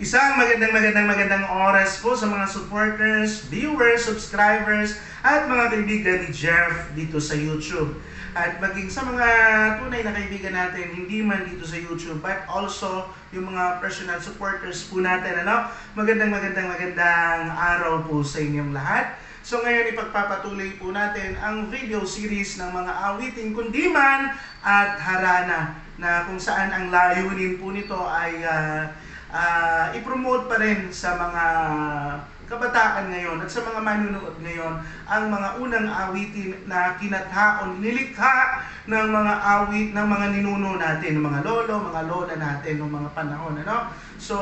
Isang magandang oras po sa mga supporters, viewers, subscribers, at mga kaibigan ni Jeff dito sa YouTube. At maging sa mga tunay na kaibigan natin, hindi man dito sa YouTube, but also yung mga personal supporters po natin. Magandang araw po sa inyong lahat. So ngayon ipagpapatuloy po natin ang video series ng mga awiting kundiman at harana na kung saan ang layunin po nito ay i-promote pa rin sa mga kabataan ngayon at sa mga manunood ngayon ang mga unang awitin na kinathaon, nilikha ng mga awit ng mga ninuno natin, ng mga lolo, mga lola natin noong mga panahon. So,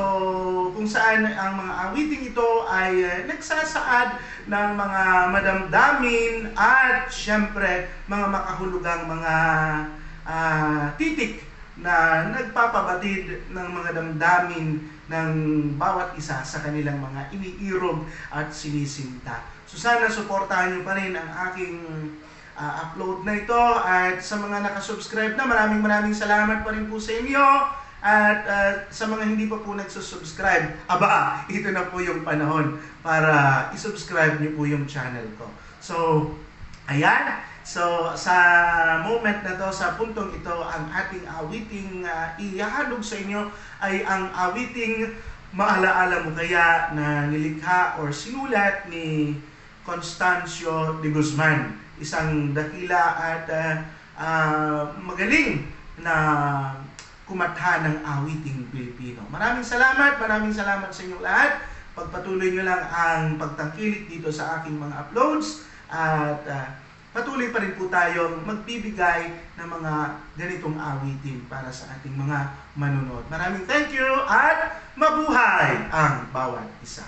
kung saan ang mga awiting ito ay nagsasaad ng mga madamdamin at syempre mga makahulugang mga titik na nagpapabatid ng mga damdamin ng bawat isa sa kanilang mga iniirog at sinisinta. So sana suportahan nyo pa rin ang aking upload na ito, at sa mga nakasubscribe na, maraming salamat pa rin po sa inyo, at sa mga hindi pa po nagsusubscribe, ito na po yung panahon para isubscribe nyo po yung channel ko. So, ayan. So, sa moment na to, sa puntong ito, ang ating awiting ihahalog sa inyo ay ang awiting Maalaala Mo Kaya na nilikha or sinulat ni Constancio de Guzman, isang dakila at magaling na kumatha ng awiting Pilipino. Maraming salamat sa inyong lahat. Pagpatuloy nyo lang ang pagtangkilik dito sa aking mga uploads, at patuloy pa rin po tayong magbibigay ng mga ganitong awitin para sa ating mga manunood. Maraming thank you at mabuhay ang bawat isa.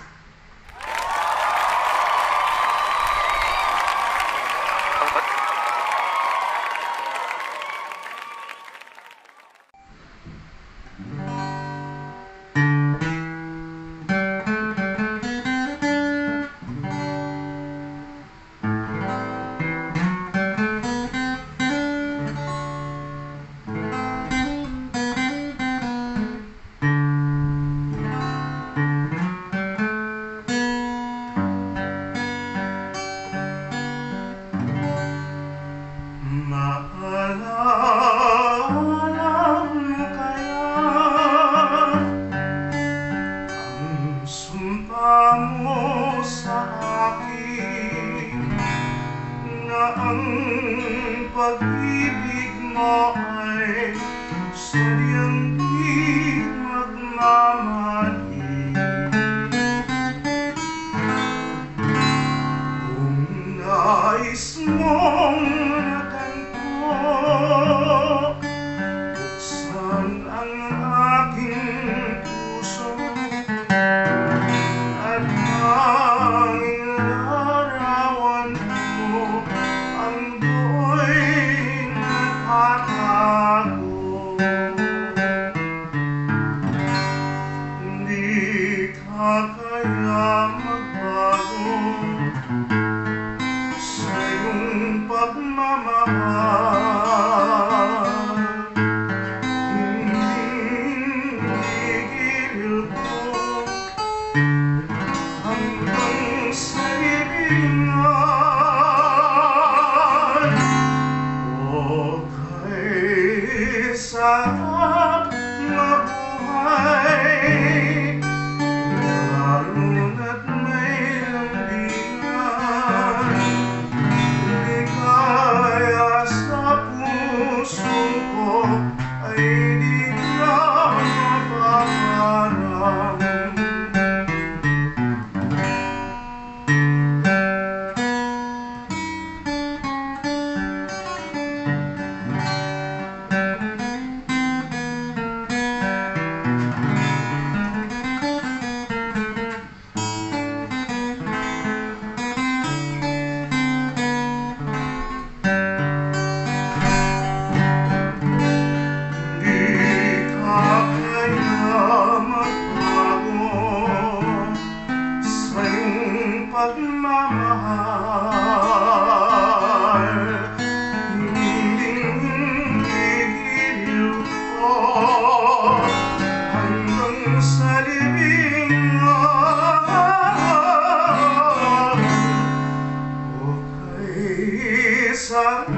Pag-ibig mo ay sadyang di magmamali. Kung nais mong natanto, buksan ang aking puso at tanging larawan mo ang hindi ka kaya magbago sa iyong pagmamahal. Hinihigil ko hanggang sa libingan. Sarap mabuhay, lalo na't may lambingan. Ligaya sa puso ko ay di na mapaparang. Pagmamahal, hinihinggil ko hanggang sa libing. sa